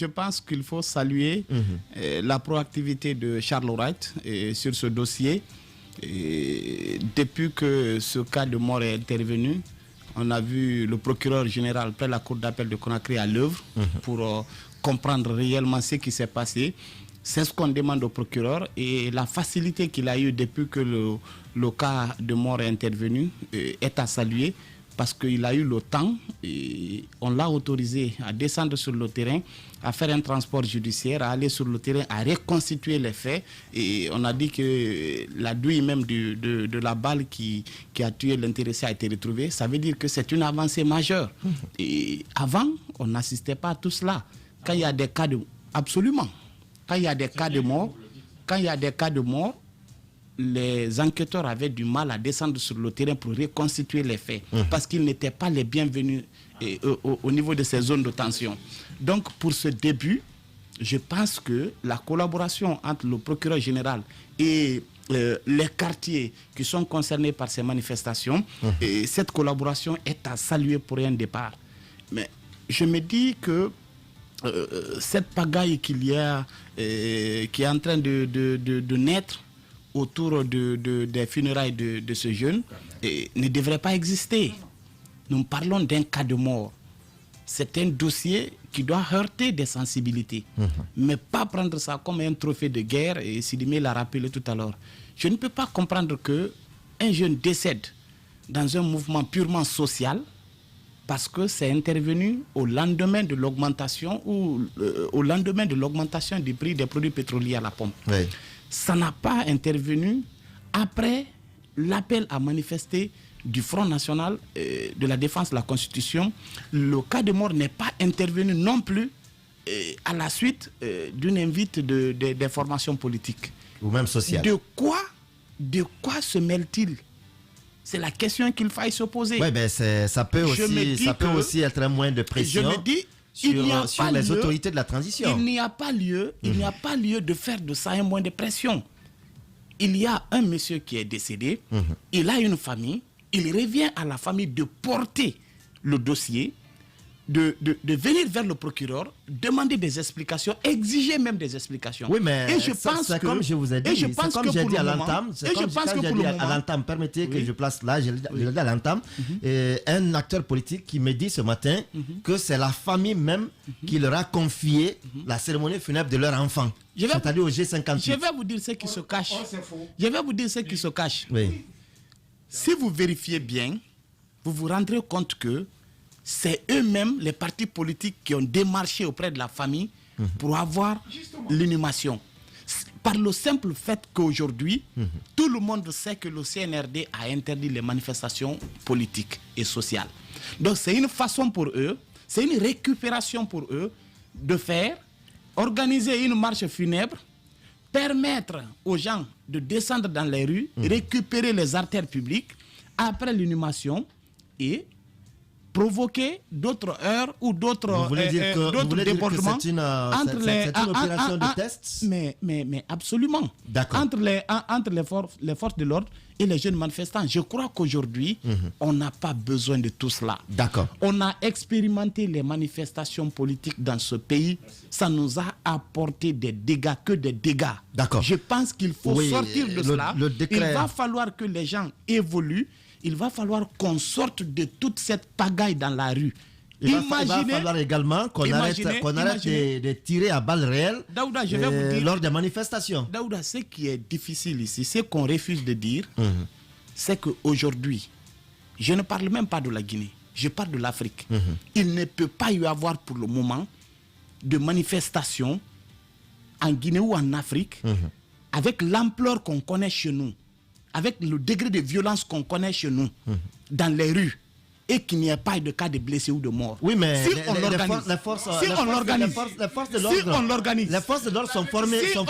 pense qu'il faut saluer la proactivité de Charles Wright sur ce dossier. Et depuis que ce cas de mort est intervenu, on a vu le procureur général près la cour d'appel de Conakry à l'œuvre pour comprendre réellement ce qui s'est passé. C'est ce qu'on demande au procureur et la facilité qu'il a eue depuis que le cas de mort est intervenu est à saluer parce qu'il a eu le temps et on l'a autorisé à descendre sur le terrain, à faire un transport judiciaire, à aller sur le terrain, à reconstituer les faits. Et on a dit que la douille même de la balle qui a tué l'intéressé a été retrouvée. Ça veut dire que c'est une avancée majeure. Et avant, on n'assistait pas à tout cela. Quand il y a des cas de... Absolument. Quand il y a des cas de mort, les enquêteurs avaient du mal à descendre sur le terrain pour reconstituer les faits parce qu'ils n'étaient pas les bienvenus au niveau de ces zones de tension. Donc, pour ce début, je pense que la collaboration entre le procureur général et les quartiers qui sont concernés par ces manifestations, et cette collaboration est à saluer pour un départ. Mais je me dis que cette pagaille qu'il y a, qui est en train de naître autour des funérailles de ce jeune, ne devrait pas exister. Nous parlons d'un cas de mort. C'est un dossier qui doit heurter des sensibilités, mais pas prendre ça comme un trophée de guerre, et Sidimé l'a rappelé tout à l'heure. Je ne peux pas comprendre qu'un jeune décède dans un mouvement purement social, parce que c'est intervenu au lendemain de l'augmentation du prix des produits pétroliers à la pompe. Oui. Ça n'a pas intervenu après l'appel à manifester du Front National de la Défense de la Constitution. Le cas de mort n'est pas intervenu non plus à la suite d'une invite des formations politiques. Ou même sociales. De quoi se mêle-t-il ? C'est la question qu'il faille se poser. Oui, ben ça peut aussi être un moyen de pression. Je me dis, sur les autorités de la transition. Il n'y a pas lieu de faire de ça un moyen de pression. Il y a un monsieur qui est décédé, il a une famille, il revient à la famille de porter le dossier, de venir vers le procureur, demander des explications, exiger même des explications. Oui, mais c'est comme je vous ai dit, c'est comme j'ai dit à l'entame, permettez que je place là, je l'ai dit à l'entame, un acteur politique qui me dit ce matin que c'est la famille même qui leur a confié la cérémonie funèbre de leur enfant. C'est-à-dire au G58. Je vais vous dire ce qui se cache. Je vais vous dire ce qui se cache. Oui. Si vous vérifiez bien, vous vous rendrez compte que c'est eux-mêmes, les partis politiques, qui ont démarché auprès de la famille pour avoir l'inhumation. Par le simple fait qu'aujourd'hui, tout le monde sait que le CNRD a interdit les manifestations politiques et sociales. Donc c'est une façon pour eux, c'est une récupération pour eux de organiser une marche funèbre, permettre aux gens de descendre dans les rues, récupérer les artères publiques après l'inhumation et provoquer d'autres heures ou d'autres débordements entre c'est une opération de test. Mais absolument. Entre les forces de l'ordre et les jeunes manifestants. Je crois qu'aujourd'hui, on n'a pas besoin de tout cela. D'accord. On a expérimenté les manifestations politiques dans ce pays. Ça nous a apporté des dégâts, que des dégâts. D'accord. Je pense qu'il faut sortir de cela. Il va falloir que les gens évoluent. Il va falloir qu'on sorte de toute cette pagaille dans la rue. Il va falloir également qu'on arrête de tirer à balles réelles Daouda, je vais vous dire, lors des manifestations. Daouda, ce qui est difficile ici, ce qu'on refuse de dire, c'est qu'aujourd'hui, je ne parle même pas de la Guinée, je parle de l'Afrique. Il ne peut pas y avoir pour le moment de manifestations en Guinée ou en Afrique avec l'ampleur qu'on connaît chez nous, avec le degré de violence qu'on connaît chez nous, dans les rues, et qu'il n'y ait pas de cas de blessés ou de morts. Oui, mais si on l'organise, les forces de l'ordre sont formées pour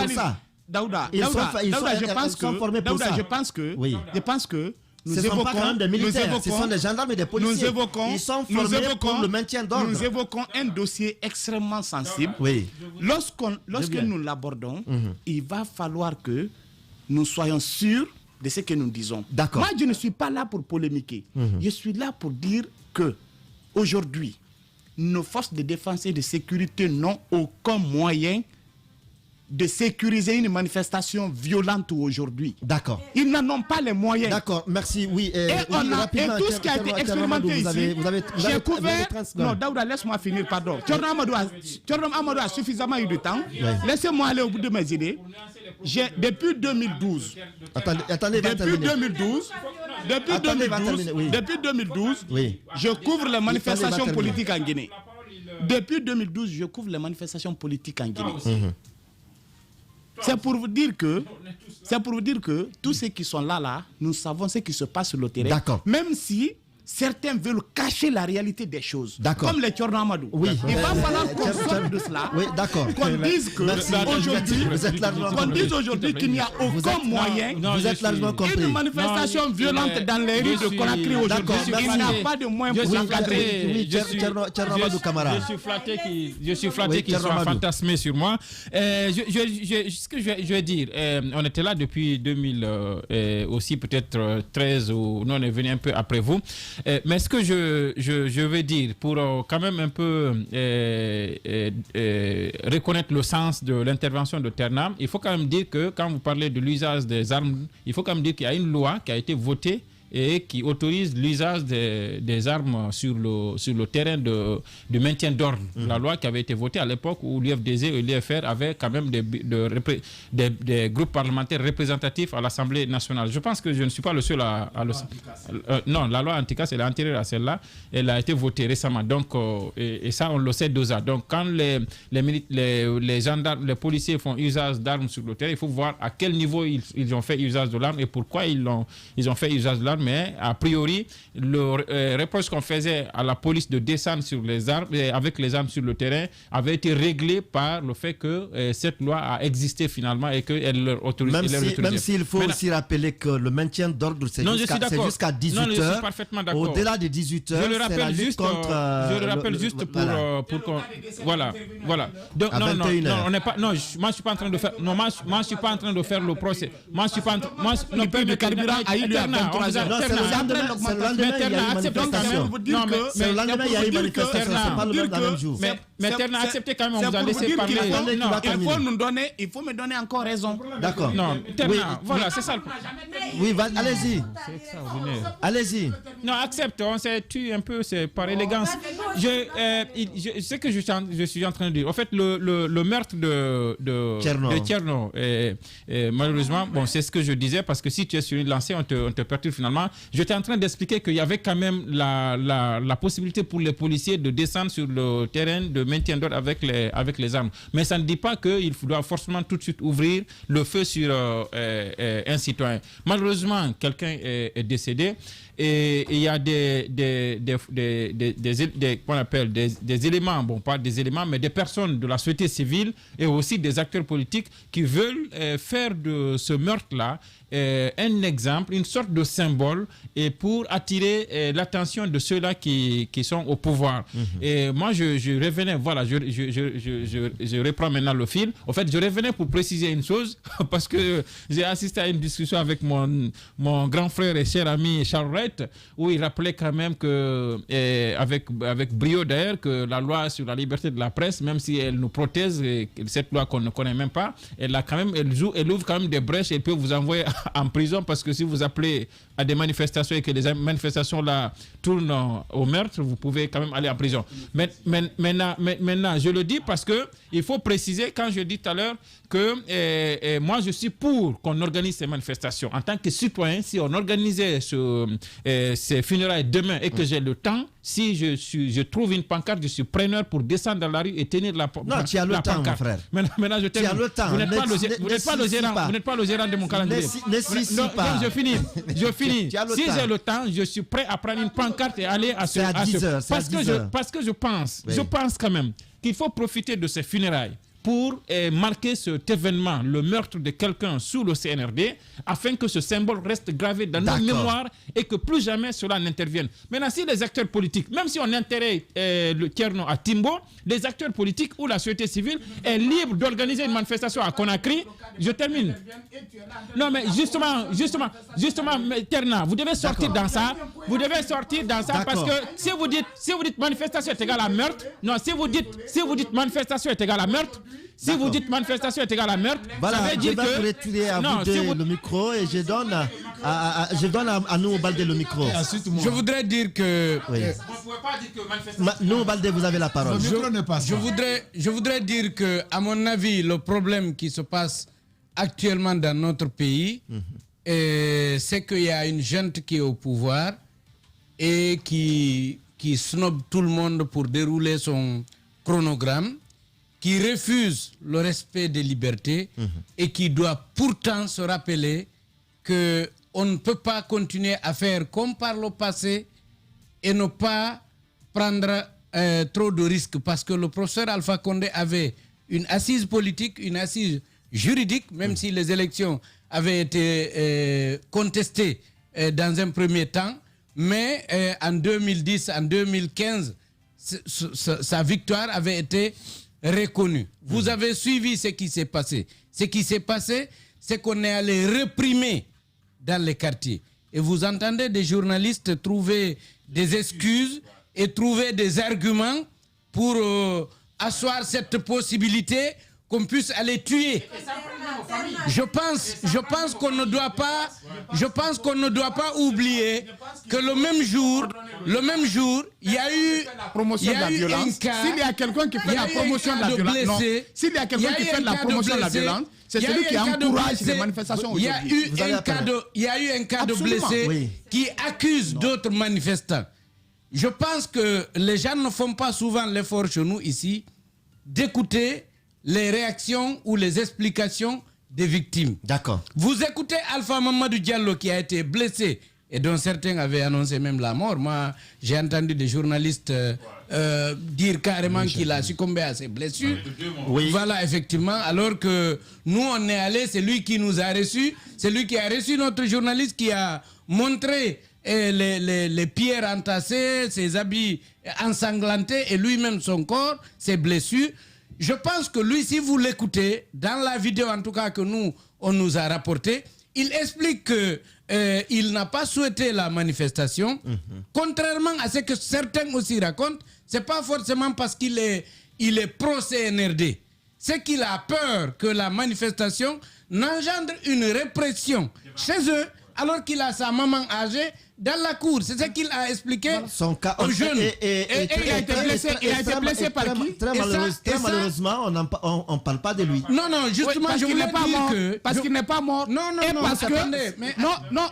ça. Daouda, je pense que ce ne sont pas quand même des militaires, ce sont des gendarmes et des policiers. Ils sont formés pour le maintien d'ordre. Nous évoquons un dossier extrêmement sensible. Oui. Lorsque nous l'abordons, il va falloir que nous soyons sûrs de ce que nous disons. D'accord. Moi, je ne suis pas là pour polémiquer. Je suis là pour dire que aujourd'hui, nos forces de défense et de sécurité n'ont aucun moyen de sécuriser une manifestation violente aujourd'hui. D'accord. Ils n'en ont pas les moyens. D'accord, merci. Oui, et tout ce qui a été expérimenté ici, j'ai couvert... Non, Daouda, laisse-moi finir, pardon. Tchorno Amadou a suffisamment eu de temps. Oui. Laissez-moi aller au bout de mes idées. Depuis 2012, oui, je couvre les manifestations politiques en Guinée. Depuis 2012, je couvre les manifestations politiques en Guinée. C'est pour vous dire que tous ceux qui sont là, nous savons ce qui se passe sur le terrain. D'accord. Même si certains veulent cacher la réalité des choses. D'accord. Comme les Tchorno Amadou. Oui. Il va falloir qu'on sorte de cela. Oui, d'accord. Qu'on dise aujourd'hui qu'il n'y a aucun moyen. Vous êtes largement compris. Une manifestation violente dans les rues de Conakry aujourd'hui. Il n'y a pas de moyen pour l'encadrer. Je suis flatté qu'ils soient fantasmés sur moi. Ce que je vais dire, on était là depuis 2000 aussi peut-être 13 ou non, on est venu un peu après vous. Mais ce que je veux dire, pour quand même un peu reconnaître le sens de l'intervention de Ternam, il faut quand même dire que quand vous parlez de l'usage des armes, il faut quand même dire qu'il y a une loi qui a été votée et qui autorise l'usage des armes sur le terrain de maintien d'ordre. La loi qui avait été votée à l'époque où l'UFDZ et l'UFR avaient quand même des groupes parlementaires représentatifs à l'Assemblée nationale. Je pense que je ne suis pas le seul non, la loi anti-casse, elle est antérieure à celle-là. Elle a été votée récemment. Donc, et ça, on le sait d'OSA. Donc, quand les gendarmes, les policiers font usage d'armes sur le terrain, il faut voir à quel niveau ils ont fait usage de l'arme et pourquoi ils ont fait usage de l'arme. Mais a priori, le reproche qu'on faisait à la police de descendre sur les armes, avec les armes sur le terrain avait été réglé par le fait que cette loi a existé finalement et qu'elle leur autorise. Même s'il faut aussi rappeler que le maintien d'ordre, c'est jusqu'à 18h. Au-delà de 18h, je le rappelle juste pour qu'on... Voilà. Donc, non, on n'est pas... Non, moi, je suis pas en train de faire... Non, moi, je suis pas en train de faire le procès. Moi, je suis pas en train... Moi, le prix du carburant a eu lieu à 23h. Non, c'est le lendemain, il y a eu manifestation. C'est le lendemain, il y a eu manifestation. C'est pas le même jour. Mais Terna a accepté quand même, on vous a laissé parler. Il faut me donner encore raison. D'accord. Non, Terna, voilà, c'est ça. Oui, allez-y. C'est extraordinaire. Allez-y. Non, accepte, on s'est tué un peu, c'est par élégance. Ce que je suis en train de dire, en fait, le meurtre de Tcherno, malheureusement, bon, c'est ce que je disais, parce que si tu es sur une lancée, on te perturbe finalement. J'étais en train d'expliquer qu'il y avait quand même la possibilité pour les policiers de descendre sur le terrain de maintien d'ordre avec les armes. Mais ça ne dit pas qu'il doit forcément tout de suite ouvrir le feu sur un citoyen. Malheureusement, quelqu'un est décédé. Et il y a des éléments, bon, pas des éléments, mais des personnes de la société civile et aussi des acteurs politiques qui veulent faire de ce meurtre-là un exemple, une sorte de symbole, et pour attirer l'attention de ceux-là qui sont au pouvoir. Et moi, je revenais, voilà, je reprends maintenant le fil. En fait, je revenais pour préciser une chose, parce que j'ai assisté à une discussion avec mon grand frère et cher ami Charles Wright, où il rappelait quand même que, avec brio d'ailleurs, que la loi sur la liberté de la presse, même si elle nous protège, cette loi qu'on ne connaît même pas, elle ouvre quand même des brèches et elle peut vous envoyer en prison, parce que si vous appelez à des manifestations et que les manifestations là tournent au meurtre, vous pouvez quand même aller en prison. Maintenant, je le dis parce que il faut préciser, quand je dis tout à l'heure que moi je suis pour qu'on organise ces manifestations. En tant que citoyen, si on organisait ces funérailles demain et que j'ai le temps, si je trouve une pancarte, je suis preneur pour descendre dans la rue et tenir la pancarte. Non, tu as le temps, mon frère. Maintenant, je termine. Tu as le temps. Vous n'êtes pas le gérant de mon calendrier. Pas. Je finis. Si j'ai le temps, je suis prêt à prendre une pancarte et aller à ce... Parce que je pense quand même qu'il faut profiter de ces funérailles pour marquer cet événement, le meurtre de quelqu'un sous le CNRD, afin que ce symbole reste gravé dans nos mémoires et que plus jamais cela n'intervienne. Maintenant, si les acteurs politiques, même si on intéresse le Tierno à Timbo, les acteurs politiques ou la société civile est libre d'organiser une manifestation à Conakry, je termine. Non, mais justement, Tierna, vous devez sortir dans ça. Vous devez sortir dans ça parce que si vous dites manifestation est égal à meurtre, non, si vous dites manifestation est égal à meurtre, si vous dites manifestation est égal à meurtre, voilà, ça veut dire que... Je vais retirer à vous le micro et je donne à Nouh Baldé le micro. Je voudrais dire que... Oui. On ne pouvait pas dire que manifestation... Nouh Baldé, vous avez la parole. Je voudrais dire que, à mon avis, le problème qui se passe actuellement dans notre pays, c'est qu'il y a une junte qui est au pouvoir et qui snobe tout le monde pour dérouler son chronogramme, qui refuse le respect des libertés et qui doit pourtant se rappeler qu'on ne peut pas continuer à faire comme par le passé et ne pas prendre trop de risques, parce que le professeur Alpha Condé avait une assise politique, une assise juridique, même si les élections avaient été contestées dans un premier temps, mais en 2010, en 2015, sa victoire avait été reconnue. Vous avez suivi ce qui s'est passé. Ce qui s'est passé, c'est qu'on est allé réprimer dans les quartiers. Et vous entendez des journalistes trouver des excuses et trouver des arguments pour asseoir cette possibilité qu'on puisse aller tuer. Je pense qu'on ne doit pas oublier que le même jour, il y a eu promotion de la violence. S'il y a quelqu'un qui fait la promotion de la violence, s'il y a quelqu'un qui fait la promotion de la violence, c'est celui qui encourage les manifestations aujourd'hui. Il y a eu un cas de blessé qui accuse d'autres manifestants. Je pense que les gens ne font pas souvent l'effort chez nous ici d'écouter les réactions ou les explications des victimes. D'accord. Vous écoutez Alpha Mamadou Diallo qui a été blessé et dont certains avaient annoncé même la mort. Moi, j'ai entendu des journalistes dire carrément qu'il a succombé à ses blessures. Oui. Voilà, effectivement. Alors que nous, on est allé, c'est lui qui nous a reçus, c'est lui qui a reçu notre journaliste qui a montré les pierres entassées, ses habits ensanglantés et lui-même son corps, ses blessures. Je pense que lui, si vous l'écoutez, dans la vidéo en tout cas que nous, on nous a rapporté, il explique qu'il n'a pas souhaité la manifestation. Contrairement à ce que certains aussi racontent, c'est pas forcément parce qu'il est pro-CNRD. C'est qu'il a peur que la manifestation n'engendre une répression chez eux, alors qu'il a sa maman âgée dans la cour. C'est ce qu'il a expliqué aux jeunes. Et il a été blessé par qui? Très malheureusement, on ne parle pas de lui. Non, justement, parce qu'il n'est pas mort. Parce qu'il n'est pas mort. Non,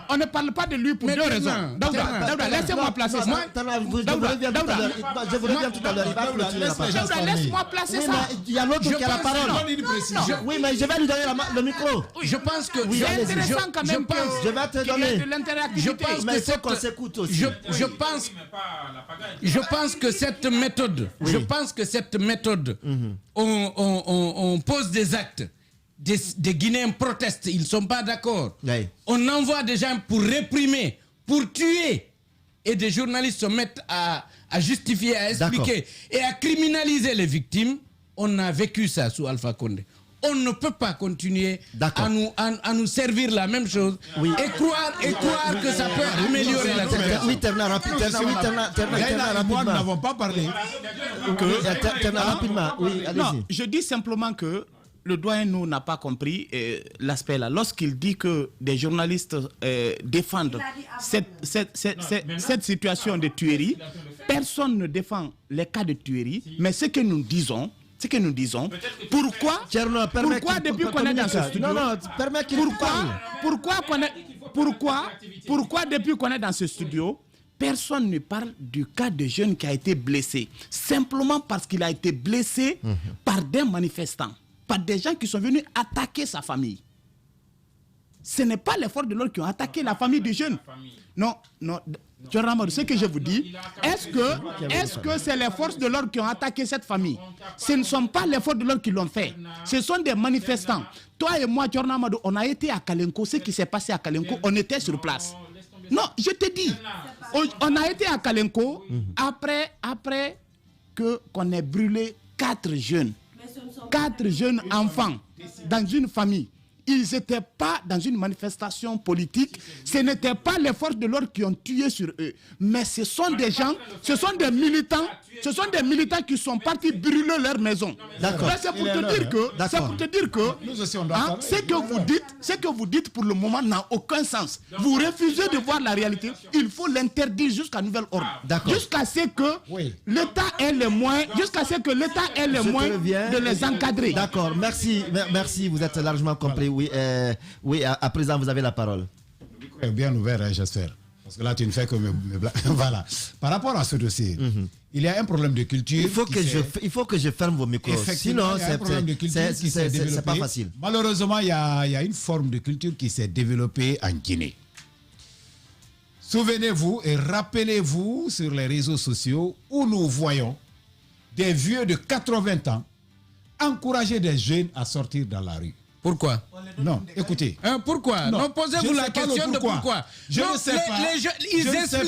on ne parle pas de lui pour deux raisons. Daouda, laissez-moi placer ça. Je vous reviens tout à l'heure. Daouda, laisse-moi placer ça. Il y a l'autre qui a la parole. Oui, mais je vais lui donner le micro. Je pense que c'est intéressant quand même. Je vais te donner de l'interactivité. qu'on s'écoute aussi. Je pense que cette méthode, on pose des actes. Des Guinéens protestent, ils ne sont pas d'accord. Oui. On envoie des gens pour réprimer, pour tuer. Et des journalistes se mettent à justifier, à expliquer et à criminaliser les victimes. On a vécu ça sous Alpha Condé. On ne peut pas continuer à nous servir la même chose et croire que ça peut améliorer la situation. Oui, Terna, rapidement. Nous n'avons pas parlé. Terna, rapidement. Oui, allez-y. Non, je dis simplement que le doyen nous n'a pas compris l'aspect là. Lorsqu'il dit que des journalistes défendent cette situation de tuerie, personne ne défend les cas de tuerie, mais ce que nous disons, pourquoi depuis qu'on est dans ce studio, pourquoi depuis qu'on est dans ce studio, personne ne parle du cas de jeune qui a été blessé, simplement parce qu'il a été blessé par des manifestants, par des gens qui sont venus attaquer sa famille. Ce n'est pas les forces de l'ordre qui ont attaqué la famille du jeune. Non, John Ramadou, ce que je vous dis, est-ce que c'est les forces de l'ordre qui ont attaqué cette famille? Ce ne sont pas les forces de l'ordre qui l'ont fait. Ce sont des manifestants. Toi et moi, John Ramadou, on a été à Kalenko. Ce qui s'est passé à Kalenko, on était sur place. Non, je te dis, on a été à Kalenko après qu'on ait brûlé 4 jeunes enfants dans une famille. Ils n'étaient pas dans une manifestation politique. Ce n'étaient pas les forces de l'ordre qui ont tué sur eux. Mais ce sont des gens, ce sont des militants qui sont partis brûler leur maison. D'accord. C'est pour te dire que, ce que vous dites pour le moment n'a aucun sens. Vous refusez de voir la réalité. Il faut l'interdire jusqu'à nouvel ordre. Jusqu'à ce que l'État ait les moyens, de les encadrer. D'accord. Merci. Vous êtes largement compris. Oui, à présent, vous avez la parole. Le micro est bien ouvert, hein, j'espère. Parce que là, tu ne fais que me voilà. Par rapport à ce dossier, il y a un problème de culture. Il faut que je ferme vos micros. Sinon, c'est pas facile. Malheureusement, il y a une forme de culture qui s'est développée en Guinée. Souvenez-vous et rappelez-vous sur les réseaux sociaux où nous voyons des vieux de 80 ans encourager des jeunes à sortir dans la rue. Pourquoi? Non, écoutez. Pourquoi? Non, posez-vous la question de pourquoi. Je ne sais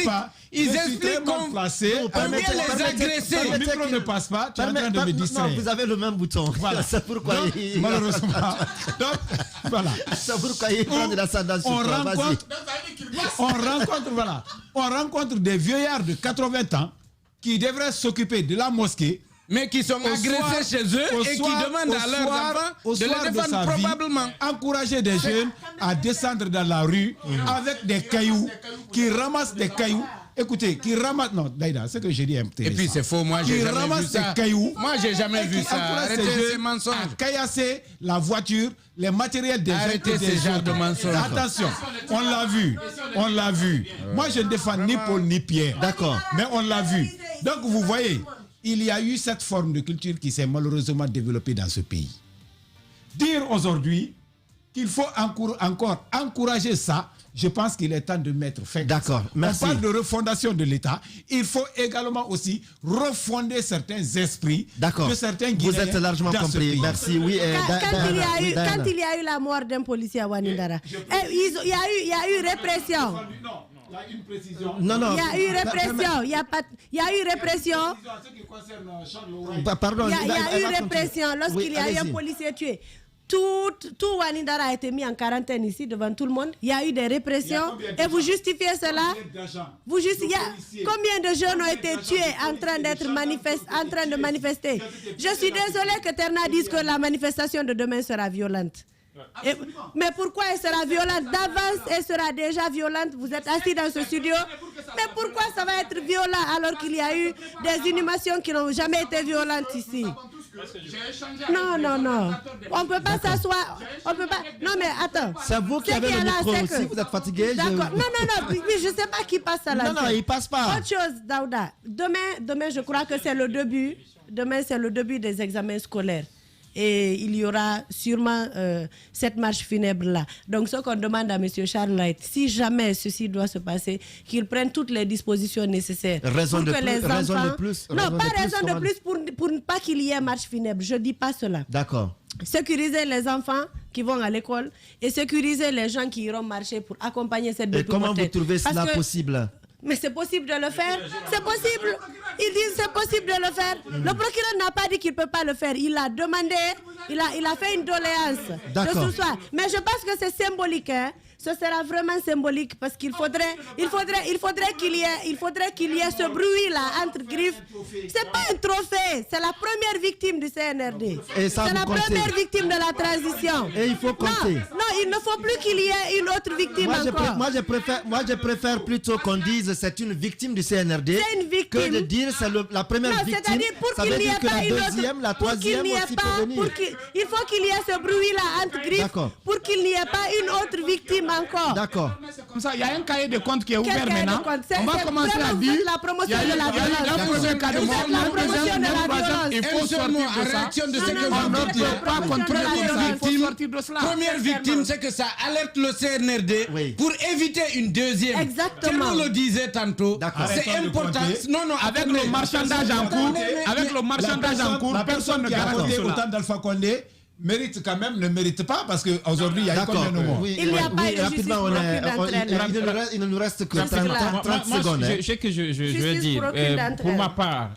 pas. Ils expliquent qu'on vient les agresser. Le micro ne passe pas, tu es en train de me distraire. Non, vous avez le même bouton. Voilà. C'est pourquoi. Malheureusement. Donc, voilà. C'est pourquoi il prend de l'ascendance sur toi. On rencontre des vieillards de 80 ans qui devraient s'occuper de la mosquée, mais qui sont agressés chez eux et qui demandent à leurs enfants de les défendre probablement. Encourager des jeunes à descendre dans la rue avec des cailloux, qui ramassent des cailloux. Écoutez, qui ramassent... Non, Daïda, ce que j'ai dit est intéressant. Et puis c'est faux, moi j'ai jamais vu ça. Cailloux, moi j'ai jamais vu ça. Arrêtez ces mensonges. À caillasser la voiture, les matériels des Arrêtez ces genres de mensonges. Attention, on l'a vu. Moi je ne défends ni Paul ni Pierre. D'accord. Mais on l'a vu. Donc vous voyez... Il y a eu cette forme de culture qui s'est malheureusement développée dans ce pays. Dire aujourd'hui qu'il faut encore encourager ça, je pense qu'il est temps de mettre fin. D'accord, merci. On parle de refondation de l'État. Il faut également aussi refonder certains esprits de certains Guinéens. Vous êtes largement compris. Merci. Oui, quand il y a eu la mort d'un policier à Wanindara, il y a eu répression. Il y a une précision. Non. Il y a eu répression. Il y a eu répression. Pardon. Il y a eu répression lorsqu'il y a eu un policier tué. Tout Wanindara a été mis en quarantaine ici devant tout le monde. Il y a eu des répressions et vous justifiez cela. Combien de jeunes ont été tués en train de manifester? Je suis désolée que Terna dise que la manifestation de demain sera violente. Mais pourquoi elle sera violente? D'avance, elle sera déjà violente. Vous êtes assis dans ce studio. Mais pourquoi ça va être violent alors qu'il y a eu des inhumations qui n'ont jamais été violentes ici? Non. On ne peut pas s'asseoir. On peut pas. Non, mais attends. C'est vous qui avez le micro aussi. Vous êtes fatigué. D'accord. Non. Je ne sais pas qui passe à la Non, il passe pas. Autre chose, Daouda. Demain, je crois que c'est le début. Demain, c'est le début des examens scolaires. Et il y aura sûrement cette marche funèbre-là. Donc, ce qu'on demande à M. Charles Wright, si jamais ceci doit se passer, qu'il prenne toutes les dispositions nécessaires. Raison de plus. Non, pas raison de plus pour ne pas qu'il y ait marche funèbre. Je ne dis pas cela. D'accord. Sécuriser les enfants qui vont à l'école et sécuriser les gens qui iront marcher pour accompagner cette dépouille. Et comment vous trouvez cela possible? Mais c'est possible de le faire. C'est possible. Ils disent c'est possible de le faire. Le procureur n'a pas dit qu'il ne peut pas le faire. Il a demandé, il a fait une doléance de ce soir. Mais je pense que c'est symbolique. Hein. Ce sera vraiment symbolique parce qu'il faudrait qu'il y ait ce bruit-là entre griffes. C'est pas un trophée, c'est la première victime du CNRD. C'est la première victime de la transition. Et il faut compter. Non, il ne faut plus qu'il y ait une autre victime encore. Moi, je préfère plutôt qu'on dise c'est une victime du CNRD une victime. que de dire c'est la première victime. C'est-à-dire pour qu'il n'y ait pas une autre, la troisième aussi peut venir. Il faut qu'il y ait ce bruit-là entre griffes pour qu'il n'y ait pas une autre victime encore. D'accord. Comme ça, il y a un cahier de compte qui est ouvert maintenant. On va commencer à dire la promotion de la violence. Il faut sortir de ça. Réaction de ce que On ne peut pas continuer comme ça. Il faut sortir de cela. Première victime, c'est que ça alerte le CNRD pour éviter une deuxième. Exactement. Comme on le disait tantôt, c'est important. Non, avec le marchandage en cours, personne ne garantit autant d'Alpha Condé mérite quand même, ne mérite pas parce qu'aujourd'hui il y a combien de morts. Il n'y a pas de justice pour il ne nous reste que 30 secondes. Ce que je veux dire, pour ma part,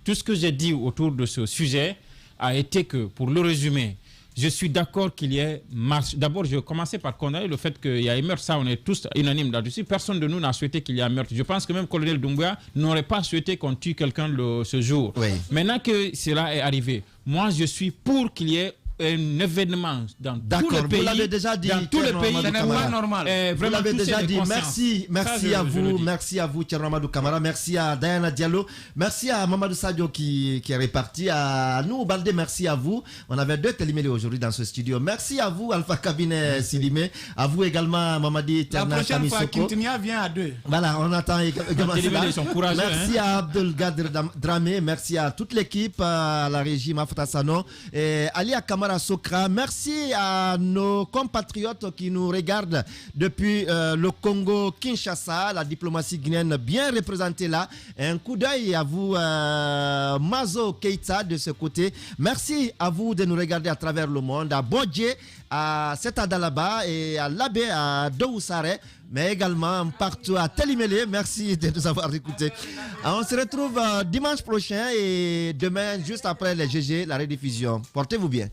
tout ce que j'ai dit autour de ce sujet a été que, pour le résumer, je suis d'accord qu'il y ait marche. D'abord, je commençais par condamner le fait qu'il y a un meurtre. Ça, on est tous unanimes là-dessus. Personne de nous n'a souhaité qu'il y ait un meurtre. Je pense que même le colonel Doumbouya n'aurait pas souhaité qu'on tue quelqu'un ce jour. Oui. Maintenant que cela est arrivé, moi, je suis pour qu'il y ait un événement dans tous les pays. Vous l'avez déjà dit. Dans tous les pays, ce n'est pas normal. Vous l'avez déjà dit. Merci à vous, Thierno Amadou Camara. Merci à Diana Diallo. Merci à Mamadou Sadio qui est réparti. À nous, Baldé, merci à vous. On avait 2 télémélés aujourd'hui dans ce studio. Merci à vous, Alpha Kabine Silimé. À vous également, Mamadi Terna Kamisoko. La prochaine fois, Quintinia vient à 2. Voilà, on attend également cela. Ils sont courageux. Merci à Abdelgader Dramé. Merci à toute l'équipe, à la régie Mafata Sano. Et Ali Akamara Sokra. Merci à nos compatriotes qui nous regardent depuis le Congo, Kinshasa, la diplomatie guinéenne bien représentée là. Un coup d'œil à vous, Mazo Keita de ce côté. Merci à vous de nous regarder à travers le monde, à Bodje, à Setadalaba et à Labé, à Doussare, mais également partout à Télimélé. Merci de nous avoir écoutés. On se retrouve dimanche prochain et demain, juste après les GG, la rediffusion. Portez-vous bien.